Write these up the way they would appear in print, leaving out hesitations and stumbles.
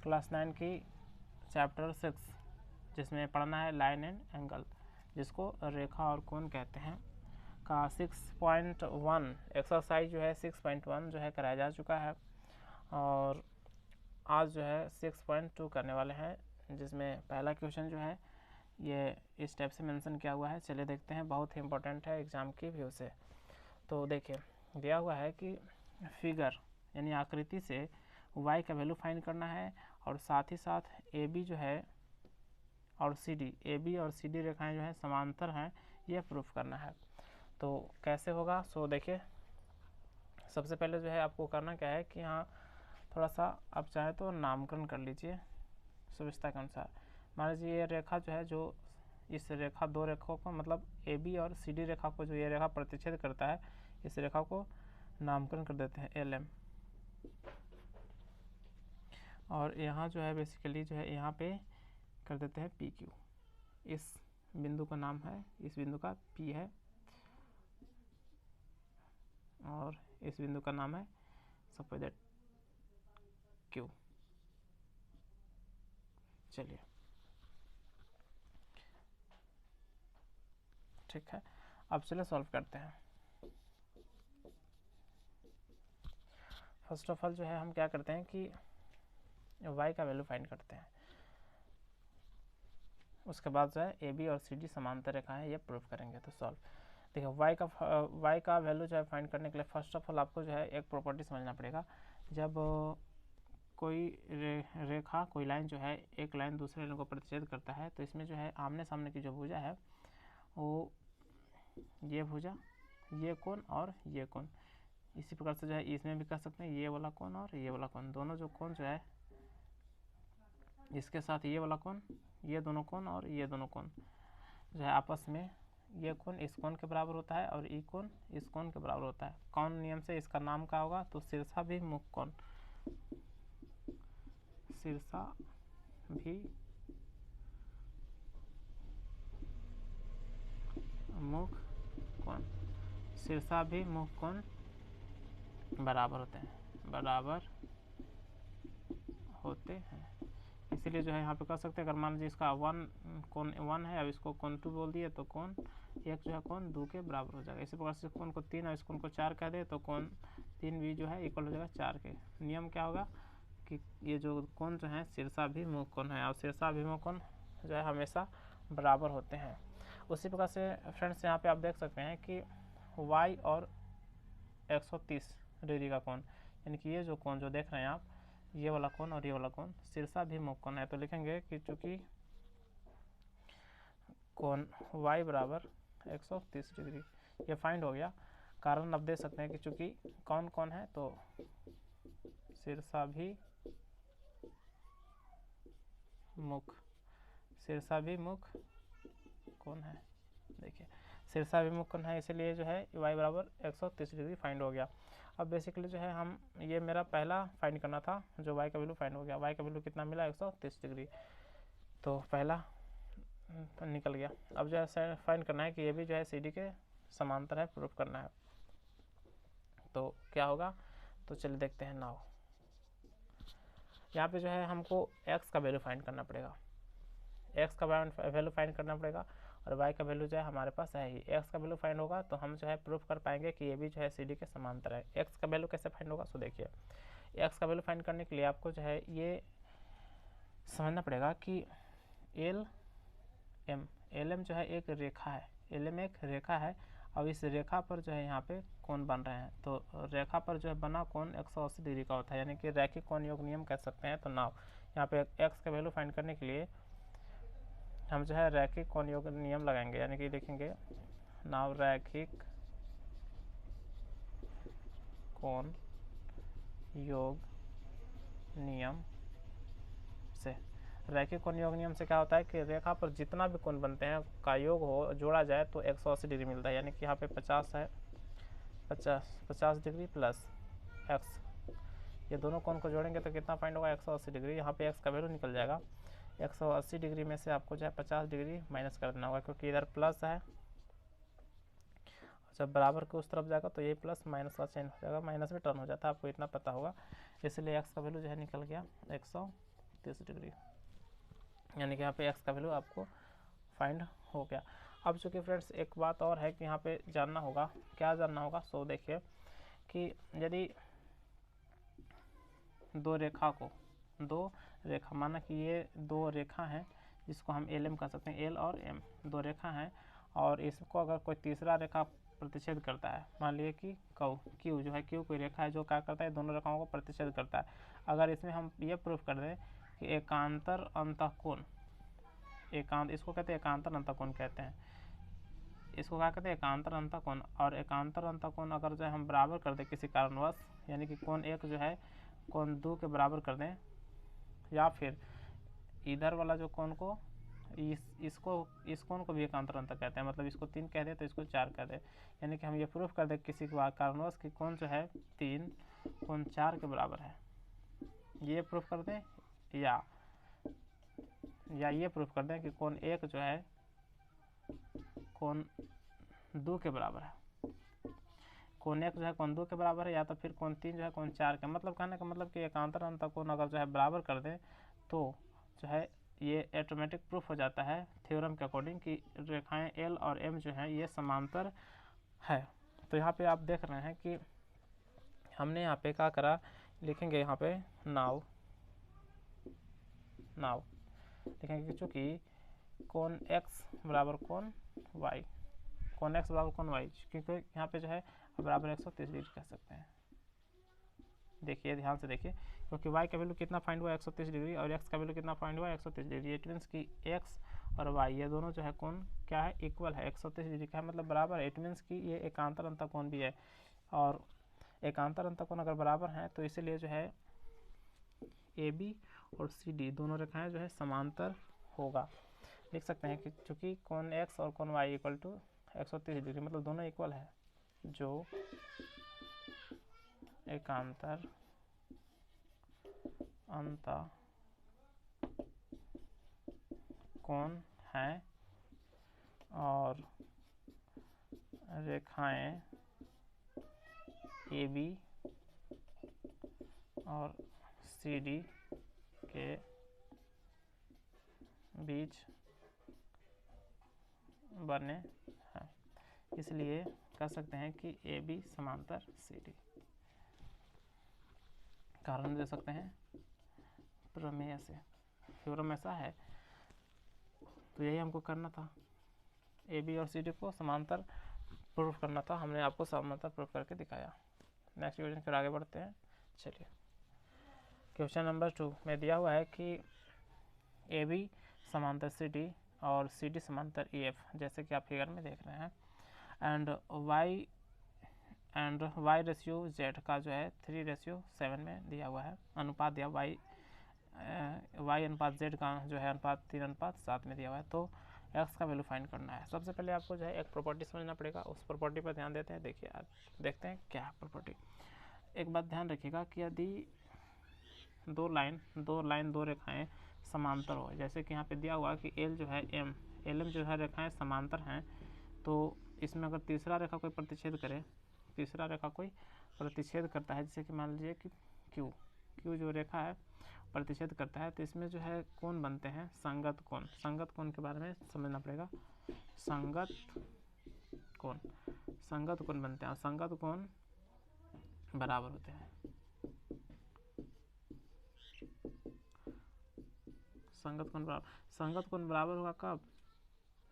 Class 9 की chapter 6 जिसमें पढ़ना है लाइन एंड एंगल, जिसको रेखा और कोण कहते हैं, का 6.1 एक्सरसाइज जो है 6.1 जो है कराया जा चुका है। और आज जो है 6.2 करने वाले हैं, जिसमें पहला क्वेश्चन जो है ये इस टाइप से मेंशन किया हुआ है। चलिए देखते हैं, बहुत ही इंपॉर्टेंट है एग्ज़ाम की व्यू से। तो देखिए दिया हुआ है कि फिगर यानी आकृति से y का वैल्यू फाइंड करना है, और साथ ही साथ AB जो है और CD, AB और CD रेखाएं जो है समांतर हैं, यह प्रूफ करना है। तो कैसे होगा? सो देखिए, सबसे पहले जो है आपको करना क्या है कि यहाँ थोड़ा सा आप चाहे तो नामकरण कर लीजिए सुविधा के अनुसार। मान लीजिए ये रेखा जो है, जो इस रेखा, दो रेखाओं को मतलब AB और CD रेखा को जो ये रेखा प्रतिच्छेद करता है, इस रेखा को नामकरण कर देते हैं LM। और यहाँ जो है बेसिकली जो है यहाँ पे कर देते हैं PQ। इस बिंदु का नाम है, इस बिंदु का P है, और इस बिंदु का नाम है सपोज दैट Q। चलिए ठीक है, अब चलिए सॉल्व करते हैं। फर्स्ट ऑफ ऑल जो है हम क्या करते हैं कि y का वैल्यू फाइंड करते हैं। उसके बाद जो है AB और CD समांतर रेखा है, ये प्रूफ करेंगे। तो सॉल्व देखिए, y का वैल्यू जो है फाइंड करने के लिए फर्स्ट ऑफ ऑल आपको जो है एक प्रॉपर्टी समझना पड़ेगा। जब कोई रेखा, कोई लाइन जो है एक लाइन दूसरे लाइन को प्रतिच्छेद करता है, तो इसमें जो है आमने सामने की जो भुजा है वो ये भुजा, ये कोण और ये कोण, इसी प्रकार से जो है इसमें भी कर सकते हैं ये वाला कोण और ये वाला कोण। दोनों जो कोण जो है इसके साथ ये वाला कोण, ये दोनों कोण और ये दोनों कोण जो है आपस में, ये कोण इस कोण के बराबर होता है और ये कोण इस कोण के बराबर होता है। कौन नियम से इसका नाम क्या होगा? तो शीर्षाभिमुख कोण, शीर्षाभिमुख कोण, शीर्षाभिमुख कोण बराबर होते हैं, बराबर होते हैं। इसीलिए जो है यहाँ पे कर सकते हैं, अगर मान लीजिए इसका कोण 1 है, अब इसको कोण 2 बोल दिए तो कोण 1 जो है कोण 2 के बराबर हो जाएगा। इसी प्रकार से कोण को 3 और इस कोण को 4 कह दे तो कोण 3 भी जो है इक्वल हो जाएगा 4 के। नियम क्या होगा कि ये जो कोण जो है शीर्षाभिमुख कोण है, और शीर्षाभिमुख कोण जो है हमेशा बराबर होते हैं। उसी प्रकार से फ्रेंड्स यहाँ पे आप देख सकते हैं कि y और 130 डिग्री का कोण, यानी कि ये जो कोण जो देख रहे हैं आप, ये वाला कोण और ये वाला कोण शीर्षाभिमुख कोण है। तो लिखेंगे कि चूंकि कोण y बराबर 130 डिग्री, ये फाइंड हो गया। कारण अब दे सकते हैं कि चूंकि कौन कौन है, तो शीर्षाभिमुख कोण है। देखिए शीर्षाभिमुख कोण है, इसलिए जो है y बराबर 130 डिग्री फाइंड हो गया। अब बेसिकली जो है हम, ये मेरा पहला फाइंड करना था, जो y का वैल्यू फाइंड हो गया। y का वैल्यू कितना मिला? 130 डिग्री, तो पहला निकल गया। अब जो है फाइंड करना है कि ये भी जो है CD के समांतर है, प्रूफ करना है। तो क्या होगा? तो चलिए देखते हैं। नाउ यहाँ पे जो है हमको x का वैल्यू फाइंड करना पड़ेगा, x का वैल्यू फाइंड करना पड़ेगा, और y का वैल्यू जो है हमारे पास है ही। x का वैल्यू फाइंड होगा तो हम जो है प्रूफ कर पाएंगे कि ये भी जो है CD के समांतर है। x का वैल्यू कैसे फाइंड होगा? सो देखिए, x का वैल्यू फाइंड करने के लिए आपको जो है ये समझना पड़ेगा कि LM जो है एक रेखा है, LM एक रेखा है, अब इस रेखा पर जो है यहाँ पे कोण बन रहे हैं। तो रेखा पर जो है बना कोण 180 डिग्री का होता है, यानी कि रैखिक कोण योग नियम कह सकते हैं। तो नाउ यहाँ पे x का वैल्यू फाइंड करने के लिए हम जो है रैखिक कोण योग नियम लगाएंगे, यानी कि लिखेंगे नाउ रैखिक कोण योग नियम से। रैखिक कोण योग नियम से क्या होता है कि रेखा पर जितना भी कोण बनते हैं का योग हो, जोड़ा जाए तो 180 डिग्री मिलता है। यानी कि यहाँ पे 50 है, 50 डिग्री प्लस x, ये दोनों कोण को जोड़ेंगे तो कितना फाइंड होगा? 180 डिग्री। यहाँ पे x का वैल्यू निकल जाएगा। 180 डिग्री में से आपको जो है 50 डिग्री माइनस कर देना होगा, क्योंकि इधर प्लस है, जब बराबर के उस तरफ जाएगा तो ये प्लस माइनस का चेंज हो जाएगा, माइनस में टर्न हो जाता है, आपको इतना पता होगा। इसलिए x का वैल्यू जो है निकल गया 130 130 डिग्री, यानी कि यहाँ पे x का वैल्यू आपको फाइंड हो गया। अब चूँकि फ्रेंड्स एक बात और है कि यहाँ पे जानना होगा, क्या जानना होगा, सो देखिए कि यदि दो रेखा माना कि ये दो रेखा हैं जिसको हम एल एम कह सकते हैं, एल और एम दो रेखा हैं, और इसको अगर कोई तीसरा रेखा प्रतिच्छेद करता है, मान लीजिए कि क्यू जो है, क्यू कोई रेखा है जो क्या करता है, दोनों रेखाओं को प्रतिच्छेद करता है। अगर इसमें हम ये प्रूफ कर दें कि एकांतर अंतःकोण, इसको कहते हैं एकांतर अंतःकोण कहते हैं, इसको क्या कहते हैं एकांतर अंतःकोण। और एकांतर अंतःकोण अगर जो है हम बराबर कर दें किसी कारणवश, यानी कि कोण एक जो है कोण दो के बराबर कर दें, या फिर इधर वाला जो कोण को इस कोण को भी एकांतर अंतर कहते हैं, मतलब इसको 3 कह दे तो इसको 4 कह दे, यानी कि हम ये प्रूफ कर दें किसी कारणवश कि कोण जो है 3 कोण 4 के बराबर है, ये प्रूफ कर दें, या ये प्रूफ कर दें कि कोण एक जो है कोण 2 के बराबर है, कोण एक जो है कोण 2 के बराबर है, या तो फिर कोण 3 जो है कोण 4 का। मतलब कहने का मतलब कि एकांतर अंतःकोण अगर जो है बराबर कर दें तो जो है ये ऑटोमेटिक प्रूफ हो जाता है थ्योरम के अकॉर्डिंग कि रेखाएं एल और एम जो है ये समांतर है। तो यहाँ पे आप देख रहे हैं कि हमने यहाँ पे क्या करा, लिखेंगे यहाँ पे नाउ लिखेंगे चूँकि कोण x बराबर कोण y, कोण x बराबर कोण y, क्योंकि यहाँ पे जो है बराबर 130 डिग्री कह सकते हैं। देखिए ध्यान से देखिए, क्योंकि y का वैल्यू कितना फाइंड हुआ 130 डिग्री और x का वैल्यू कितना फाइंड हुआ 130 डिग्री। इट मीन्स कि x और y ये दोनों जो है कोण क्या है, इक्वल है, 130 डिग्री का है, मतलब बराबर है। इट मीन्स कि ये एकांतर अंतःकोण भी है, और एकांतर अंतःकोण अगर बराबर हैं तो इसीलिए जो है AB और CD दोनों रेखाएं जो है समांतर होगा। लिख सकते हैं कि चूँकि कोण x और कोण y इक्वल टू 130 डिग्री, मतलब दोनों इक्वल है, जो एकांतर अंतःकोण है और रेखाएं AB और CD के बीच बने हैं, इसलिए कह सकते हैं कि AB समांतर CD। कारण दे सकते हैं प्रमेय से, थ्योरम ऐसा है, तो यही हमको करना था, AB और CD को समांतर प्रूफ करना था, हमने आपको समांतर प्रूफ करके दिखाया। नेक्स्ट क्वेश्चन फिर आगे बढ़ते हैं। चलिए क्वेश्चन नंबर 2 में दिया हुआ है कि AB समांतर CD और CD समांतर EF, जैसे कि आप फिगर में देख रहे हैं, एंड y रेशियो z का जो है 3:7 में दिया हुआ है, अनुपात दिया y अनुपात z का जो है अनुपात 3:7 में दिया हुआ है। तो x का वैल्यू फाइंड करना है। सबसे पहले आपको जो है एक प्रॉपर्टी समझना पड़ेगा, उस प्रॉपर्टी पर ध्यान देते हैं। देखिए आज देखते हैं क्या है प्रॉपर्टी। एक बात ध्यान रखिएगा कि यदि दो रेखाएं समांतर हो, जैसे कि यहाँ पे दिया हुआ कि L जो है LM जो है रेखाएं समांतर हैं, तो इसमें अगर तीसरा रेखा कोई प्रतिच्छेद करता है, जैसे कि मान लीजिए कि Q जो रेखा है प्रतिच्छेद करता है, तो इसमें जो है कोण बनते हैं संगत कोण के बारे में समझना पड़ेगा। संगत कोण बनते हैं और संगत कोण बराबर होते हैं। संगत कोण बराबर होगा कब,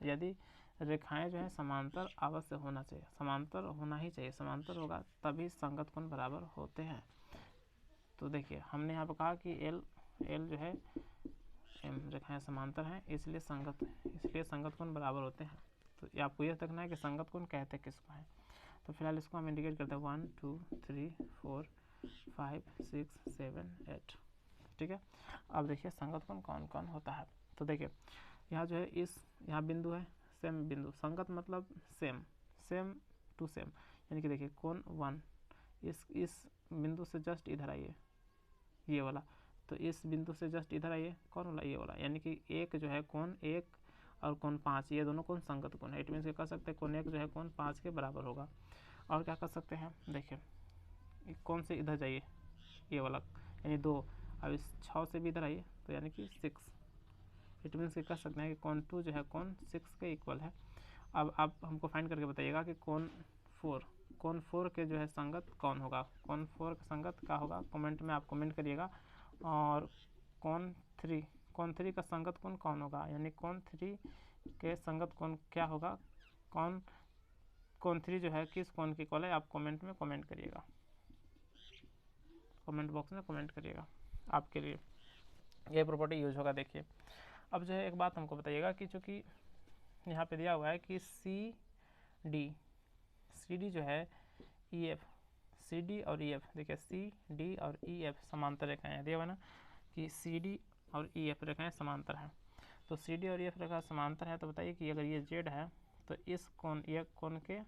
यदि रेखाएं जो है समांतर अवश्य होना चाहिए, समांतर होना ही चाहिए, समांतर होगा तभी संगत कोण बराबर होते हैं। तो देखिए हमने यहाँ पर कहा कि L जो है M रेखाएं समांतर हैं, इसलिए संगत कोण बराबर होते हैं। तो आपको यह देखना है कि संगत कोण कहते किसको हैं। तो फिलहाल इसको हम इंडिकेट करते हैं 1 2 3 4 5 6 7 8, ठीक है। अब देखिए संगत कोण कौन कौन होता है। तो देखिए यहाँ जो है यहाँ बिंदु है, सेम बिंदु, संगत मतलब सेम टू सेम, यानी कि देखिए कोण 1 इस बिंदु से जस्ट इधर आइए, ये वाला, तो इस बिंदु से जस्ट इधर आइए, कौन वाला, ये वाला, यानी कि एक जो है कोण 1 और कोण 5, ये दोनों कोण संगत कोण है। इट मीन्स कह सकते हैं कोण 1 जो है कोण 5 के बराबर होगा। और क्या कर सकते हैं, देखिए कौन से इधर जाइए, ये वाला, यानी 2, अब इस 6 से भी इधर आइए तो यानी कि 6, इट मीन्स कि कह सकते हैं कि कोण 2 जो है कोण 6 के इक्वल है। अब आप हमको फाइंड करके बताइएगा कि कोण 4 के जो है संगत कौन होगा, कोण 4 का संगत क्या होगा, कमेंट में आप कमेंट करिएगा। और कोण 3 का संगत कोण कौन होगा, यानी कोण 3 के संगत कोण क्या होगा, कोण 3 जो है किस कोण की इक्वल है, आप कमेंट में कमेंट करिएगा, कमेंट बॉक्स में कमेंट करिएगा, आपके लिए ये प्रॉपर्टी यूज होगा। देखिए अब जो है एक बात हमको बताइएगा कि चूँकि यहाँ पे दिया हुआ है कि सी डी जो है ई एफ, सी डी और ई एफ, देखिए सी डी और ई एफ समांतर रेखाएं हैं, दिया हुआ ना कि सी डी और ई एफ रेखाएं समांतर हैं। तो सी डी और ई एफ रेखा समांतर है तो बताइए कि अगर ये जेड है तो इस कोण, ये कोण के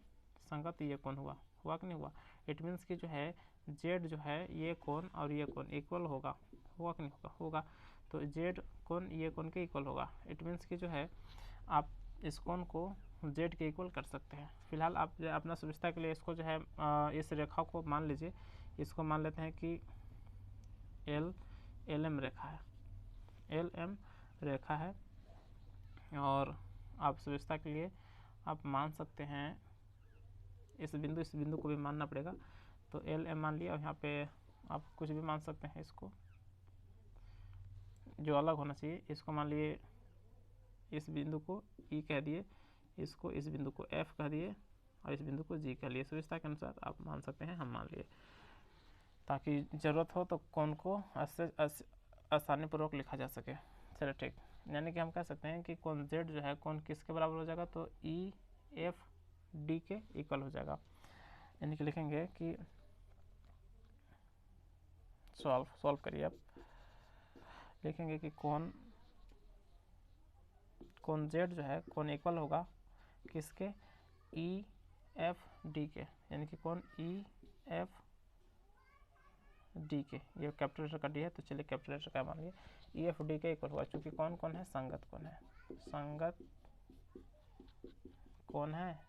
संगत ये कोण हुआ कि नहीं हुआ। इट मीन्स कि जो है जेड जो है ये कोण और ये कोण इक्वल होगा कि नहीं होगा। तो जेड कोण ये कोण के इक्वल होगा। इट मीन्स कि जो है आप इस कोण को जेड के इक्वल कर सकते हैं। फिलहाल आप जो अपना सुविधा के लिए इसको जो है इस रेखा को मान लीजिए, इसको मान लेते हैं कि एल एम रेखा है, एल एम रेखा है। और आप सुविधा के लिए आप मान सकते हैं इस बिंदु को भी मानना पड़ेगा। तो एल एम मान लिया और यहाँ पे आप कुछ भी मान सकते हैं, इसको जो अलग होना चाहिए इसको मान लिए, इस बिंदु को ई कह दिए, इसको इस बिंदु को एफ कह दिए और इस बिंदु को जी कह लिए। सुविधा के अनुसार आप मान सकते हैं, हम मान लिए, ताकि ज़रूरत हो तो कोण को आसानी पूर्वक लिखा जा सके। चलो ठीक, यानी कि हम कह सकते हैं कि कोण जेड जो है कोण किसके बराबर हो जाएगा, तो ई एफ डी के इक्वल हो जाएगा। यानी कि लिखेंगे कि सॉल्व करिए आप, लिखेंगे कि कोण जेड जो है कोण इक्वल होगा किसके, ई एफ डी के, यानी कि कोण ई एफ डी के, ये कैपिटल लेटर का डी है तो चलिए कैपिटल लेटर का मान लिए, ई एफ डी के इक्वल होगा। चूँकि कौन है, संगत कोण है, संगत कोण है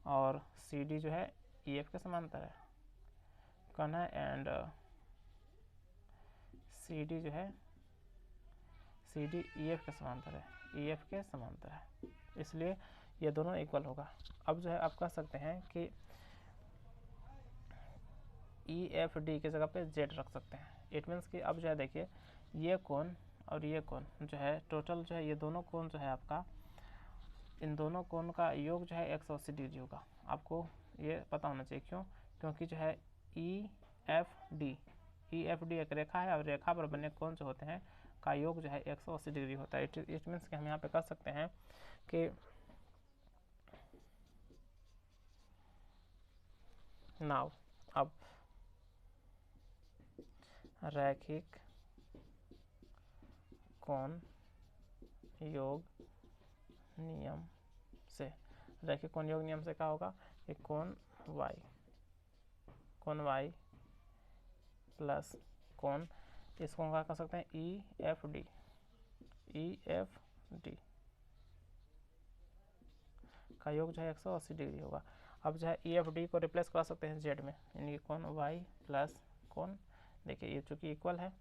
और सी डी जो है ई एफ के समांतर है कोण है, एंड सी डी जो है सी डी ई एफ के समांतर है, ई एफ के समांतर है, इसलिए ये दोनों इक्वल होगा। अब जो है आप कह सकते हैं कि ई एफ डी की जगह पे जेड रख सकते हैं। इट मीन्स कि अब जो है देखिए ये कोण और ये कोण जो है टोटल जो है ये दोनों कोण जो है आपका, इन दोनों कोण का योग जो है 180 डिग्री होगा। आपको ये पता होना चाहिए, क्यों, क्योंकि जो है ई एफ डी एक रेखा है और रेखा पर बने कोण जो होते हैं का योग जो है 180 डिग्री होता है। इट मीन्स कि हम यहाँ पे कह सकते हैं कि नाउ अब रैखिक कोण योग नियम से, रैखिक कोण योग नियम से क्या होगा कि कोण y प्लस कोण, इसको क्या कर सकते हैं, ई एफ डी का योग जो है 180 डिग्री होगा। अब जो है ई एफ डी को रिप्लेस करा सकते हैं जेड में, यानी कि कोण y प्लस कोण, देखिए ये चूँकि इक्वल है,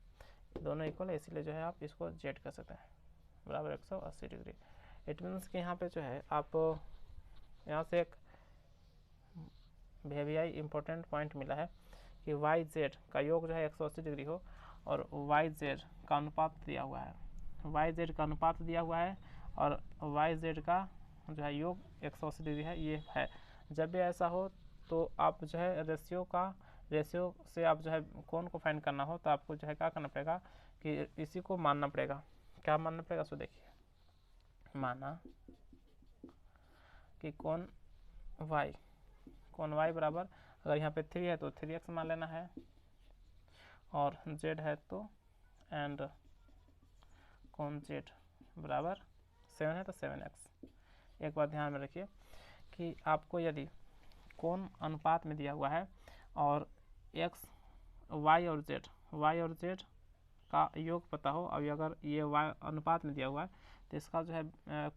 दोनों इक्वल है, इसलिए जो है आप इसको जेड कर सकते हैं बराबर 180 डिग्री। इट मीन्स कि यहाँ पे जो है आप यहाँ से एक वेरी इंपॉर्टेंट पॉइंट मिला है कि वाई जेड का योग जो है 180 डिग्री हो, और वाई जेड का अनुपात दिया हुआ है, वाई जेड का अनुपात दिया हुआ है और वाई जेड का जो है योग 180 डिग्री है, ये है। जब भी ऐसा हो तो आप जो है रेशियो से आप जो है कोण को फाइंड करना हो तो आपको जो है क्या करना पड़ेगा कि इसी को मानना पड़ेगा। क्या मानना पड़ेगा, सो देखिए, माना कि कोण y बराबर, अगर यहाँ पे 3 है तो 3x मान लेना है, और z है तो एंड कोण z बराबर 7 है तो 7x। एक बात ध्यान में रखिए कि आपको यदि कोण अनुपात में दिया हुआ है और x y और z का योग पता हो, और अगर ये y अनुपात में दिया हुआ है तो इसका जो है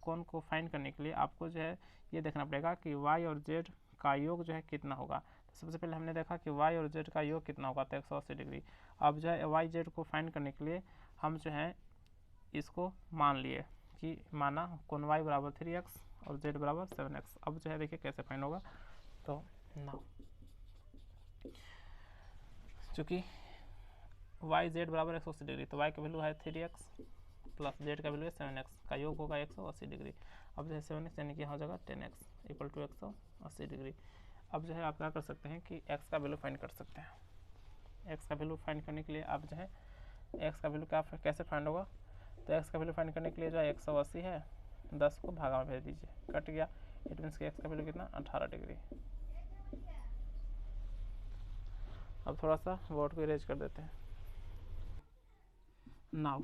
कोण को फाइंड करने के लिए आपको जो है ये देखना पड़ेगा कि y और z का योग जो है कितना होगा। तो सबसे पहले हमने देखा कि y और z का योग कितना होगा, तो 180 डिग्री। अब जो है वाई जेड को फाइंड करने के लिए हम जो है इसको मान लिए कि माना कोण y बराबर 3x और z बराबर 7x। अब जो है देखिए कैसे फाइंड होगा। तो नाउ चूँकि वाई जेड बराबर 180 डिग्री, तो y का वैल्यू है 3x प्लस z का वैल्यू है 7x, का योग होगा 180 डिग्री। अब जो है 7x यानी कि हो जाएगा 10x इक्वल टू 180 डिग्री। अब जो है आप क्या कर सकते हैं कि x का वैल्यू फाइंड कर सकते हैं। x का वैल्यू फाइंड करने के लिए आप जो है x का वैल्यू क्या कैसे फाइंड होगा, तो x का वैल्यू फाइंड करने के लिए जो है 180 है, 10 को भागा में भेज दीजिए, कट गया। इट मीन्स कि x का वैल्यू कितना 18 डिग्री। अब थोड़ा सा बोर्ड को इरेज कर देते हैं। नाउ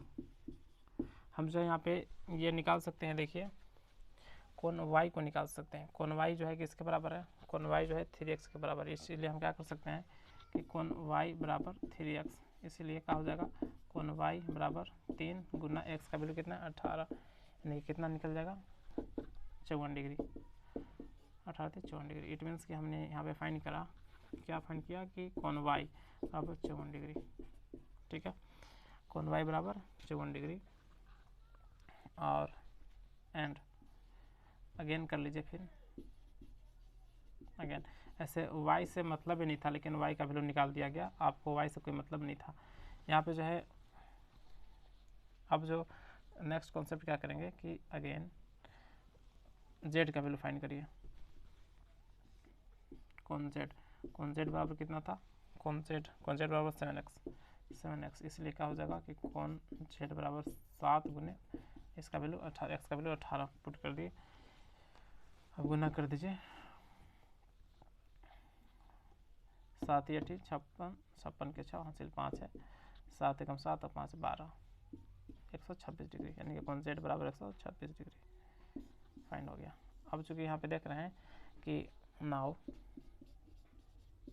हम जो है यहाँ पे ये निकाल सकते हैं, देखिए कोण y को निकाल सकते हैं। कोण y जो है किसके बराबर है, कोण y जो है 3x के बराबर है। इसीलिए हम क्या कर सकते हैं कि कोण y बराबर 3x, इसीलिए क्या हो जाएगा कोण y बराबर 3 गुना x का वैल्यू कितना 18, यानी कितना निकल जाएगा 54 डिग्री, 18 से 54 डिग्री। इट मीन्स कि हमने यहाँ पे फाइंड करा, क्या फाइंड किया कि कोण y बराबर 54 डिग्री। ठीक है, कोण y बराबर 54 डिग्री। और एंड अगेन कर लीजिए, फिर अगेन ऐसे y से मतलब ही नहीं था, लेकिन y का वैल्यू निकाल दिया गया, आपको y से कोई मतलब नहीं था यहाँ पे जो है। अब जो नेक्स्ट कॉन्सेप्ट क्या करेंगे कि अगेन z का वैल्यू फाइंड करिए। कोण z बराबर कितना था, कोण z बराबर 7x, इसलिए क्या हो जाएगा कि कोण z बराबर 7 गुने इसका वैल्यू 18, x का वैल्यू 18 पुट कर दिए। अब गुना कर दीजिए, 7 या 56, 56 के 6 हासिल 5 है, 7 एकम 7 और 5 12, 126 डिग्री, यानी कि कोण z बराबर 126 डिग्री फाइंड हो गया। अब चूँकि यहाँ पे देख रहे हैं कि नाउ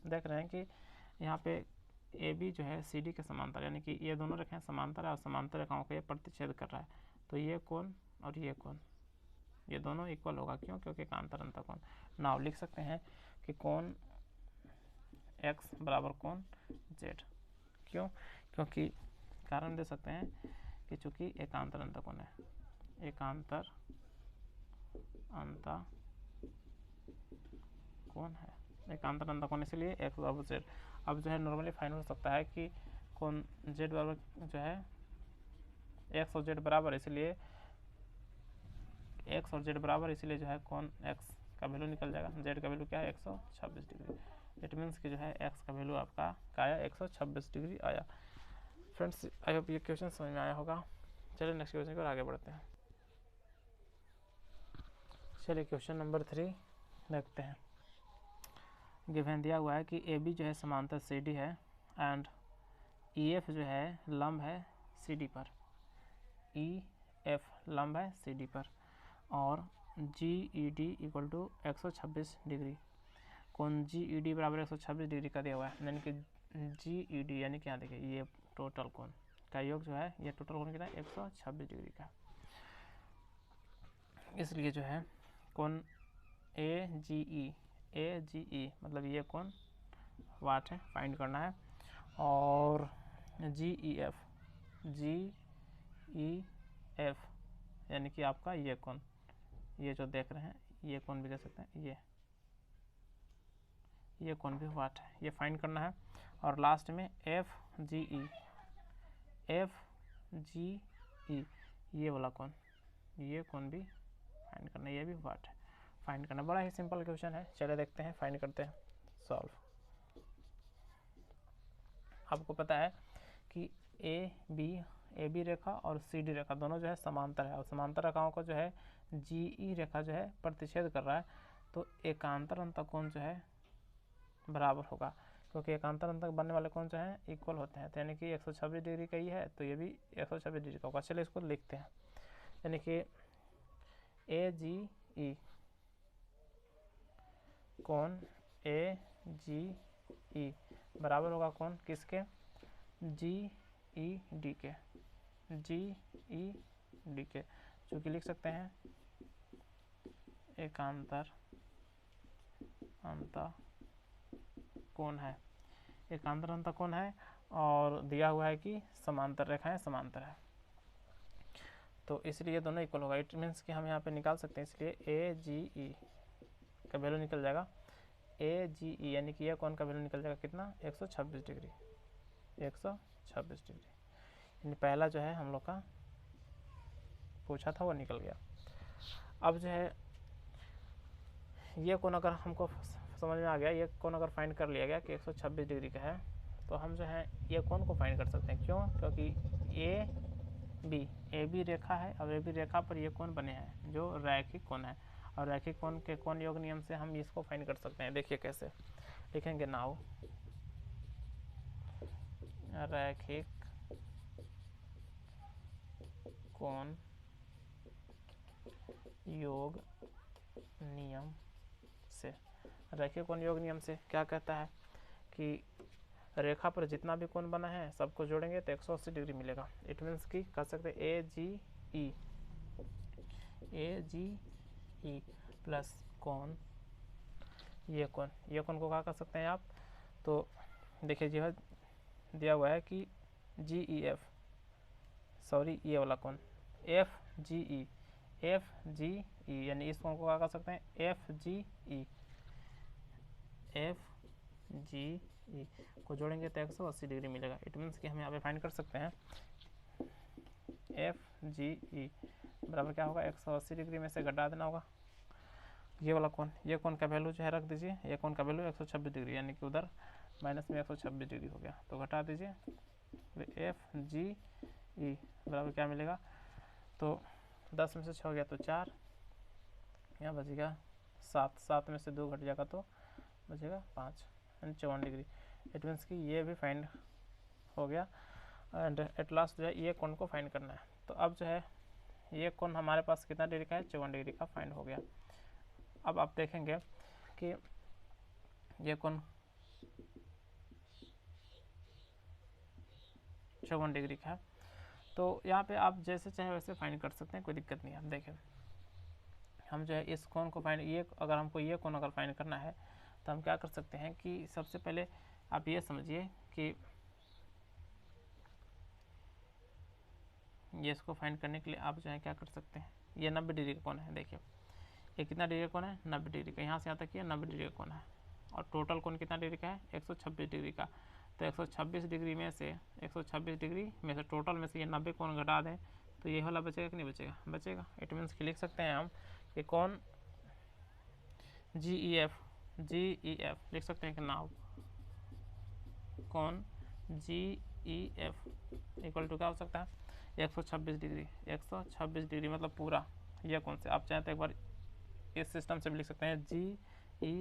देख रहे हैं कि यहाँ पे ए बी जो है सी डी के समांतर, यानी कि ये दोनों रेखाएं समांतर है और समांतर रेखाओं को ये प्रतिच्छेद कर रहा है। तो ये कोण और ये कोण ये दोनों इक्वल होगा, क्यों, क्योंकि कांतर अंतर कोण। नाउ लिख सकते हैं कि कोण x बराबर कोण z, क्यों, क्योंकि कारण दे सकते हैं कि चूंकि एकांतर अंतर कोण है, एकांतर अंतर कोण है, एकांतर अंतर कोण, इसलिए x बराबर z। अब जो है नॉर्मली फाइंड हो सकता है कि कोण z बराबर जो है x और z बराबर, इसलिए x और z बराबर, इसलिए जो है कोण x का वैल्यू निकल जाएगा, z का वैल्यू क्या है 126 डिग्री। इट मीन्स कि जो है x का वैल्यू आपका क्या आया 126 डिग्री आया। फ्रेंड्स आई होप ये क्वेश्चन समझ में आया होगा। चलिए नेक्स्ट क्वेश्चन की ओर आगे बढ़ते हैं। चलिए क्वेश्चन नंबर 3 देखते हैं। गिवन दिया हुआ है कि ए बी जो है समांतर सी डी है एंड ई एफ जो है लंब है सी डी पर, ई एफ लंब है सी डी पर, और G E D equal to 126 degree. कोण जी ई डी बराबर 126 डिग्री का दिया हुआ है, यानी कि जी ई डी यानी कि यहाँ देखिए ये टोटल कोण का योग जो है, ये टोटल कोण कितना है 126 डिग्री का। इसलिए जो है कोण ए जी ई मतलब ये कोण वाट है, फाइंड करना है। और जी ई एफ यानी कि आपका ये कोण, ये जो देख रहे हैं ये कोण भी दे सकते हैं, ये कोण भी वाट है, ये फाइंड करना है। और लास्ट में एफ जी ई ये वाला कोण, ये कोण भी फाइंड करना है, ये भी वाट है, फाइंड करना। बड़ा ही सिंपल क्वेश्चन है, चले देखते हैं, फाइंड करते हैं, सॉल्व। आपको पता है कि ए बी रेखा और सी डी रेखा दोनों जो है समांतर है, और समांतर रेखाओं को जो है जी ई रेखा जो है प्रतिच्छेद कर रहा है, तो एकांतर अंतर कोण जो है बराबर होगा, क्योंकि एकांतर अंतर बनने वाले कोण जो है इक्वल होते हैं। तो यानी कि 126 डिग्री का ही है, तो ये भी 126 डिग्री का होगा। चलिए इसको लिखते हैं, यानी कि ए जी ई कोण ए जी ई बराबर होगा कोण किसके, जी ई डी के, चूँकि लिख सकते हैं एकांतर अंतर कोण है, एकांतर अंतर कोण है, और दिया हुआ है कि समांतर रेखाएं समांतर है, तो इसलिए दोनों इक्वल होगा। इट मीन्स कि हम यहाँ पे निकाल सकते हैं, इसलिए ए जी ई का वैल्यू निकल जाएगा ए जी ई, यानी कि यह कोण का वैल्यू निकल जाएगा कितना 126 डिग्री, 126 डिग्री, यानी पहला जो है हम लोग का पूछा था वो निकल गया। अब जो है ये कोण अगर हमको समझ में आ गया, ये कोण अगर फाइंड कर लिया गया कि 126 डिग्री का है, तो हम जो है ये कोण को फाइंड कर सकते हैं। क्यों? क्योंकि ए बी रेखा है और ए बी रेखा पर ये कोण बने हैं जो रैखिक कोण है, और रैखिक कोण के कोण योग नियम से हम इसको फाइंड कर सकते हैं। देखिए कैसे लिखेंगे, नाउ रैखिक कोण योग नियम से, रैखिक कोण योग नियम से क्या कहता है कि रेखा पर जितना भी कोण बना है सबको जोड़ेंगे तो 180 डिग्री मिलेगा। इट मीन्स कि कह सकते हैं ए जी ई प्लस कोण ये कोण को क्या कर सकते हैं आप, तो देखिए जो दिया हुआ है कि जी ई एफ, सॉरी ये वाला कोण एफ जी ई, यानी इस कोण को क्या कर सकते हैं एफ जी ई को जोड़ेंगे तो 180 डिग्री मिलेगा। इट मीन्स कि हम यहाँ पे फाइंड कर सकते हैं एफ जी ई बराबर क्या होगा, 180 डिग्री में से घटा देना होगा ये वाला कोण, ये कोण का वैल्यू जो है रख दीजिए, ये कोण का वैल्यू 126 डिग्री, यानी कि उधर माइनस में 126 डिग्री हो गया, तो घटा दीजिए एफ जी ई बराबर क्या मिलेगा, तो 10 में से 6 हो गया तो 4, यहाँ बचेगा 7 में से 2 घट जाएगा तो बचेगा 5, यानी 54 डिग्री। इट मीन्स कि ये भी फाइंड हो गया, एंड एट लास्ट जो है ये कोण को फाइंड करना है। तो अब जो है ये कोण हमारे पास कितना डिग्री का है, 54 डिग्री का फाइंड हो गया। अब आप देखेंगे कि ये कोण 54 डिग्री का है, तो यहाँ पे आप जैसे चाहे वैसे फाइंड कर सकते हैं, कोई दिक्कत नहीं है। आप देखें हम जो है इस कोण को फाइंड, ये अगर हमको ये कोण अगर फाइंड करना है तो हम क्या कर सकते हैं कि सबसे पहले आप ये समझिए कि ये इसको फाइंड करने के लिए आप जो है क्या कर सकते हैं, ये 90 डिग्री का कोण है। देखिए ये कितना डिग्री का कोण है, 90 डिग्री का, यहाँ से यहाँ तक ये 90 डिग्री का कोण है, और टोटल कोण कितना डिग्री का है 126 डिग्री का। तो 126 डिग्री में से 126 डिग्री में से टोटल में से ये 90 कोण घटा दें तो ये वाला बचेगा कि नहीं बचेगा, बचेगा। इट मीन्स कि लिख सकते हैं हम कि कोण जी ई एफ लिख सकते हैं कि नाउ कोण G E F equal to क्या हो सकता है 126 डिग्री, 126 डिग्री मतलब पूरा ये कोण से। आप चाहें तो एक बार इस सिस्टम से भी लिख सकते हैं जी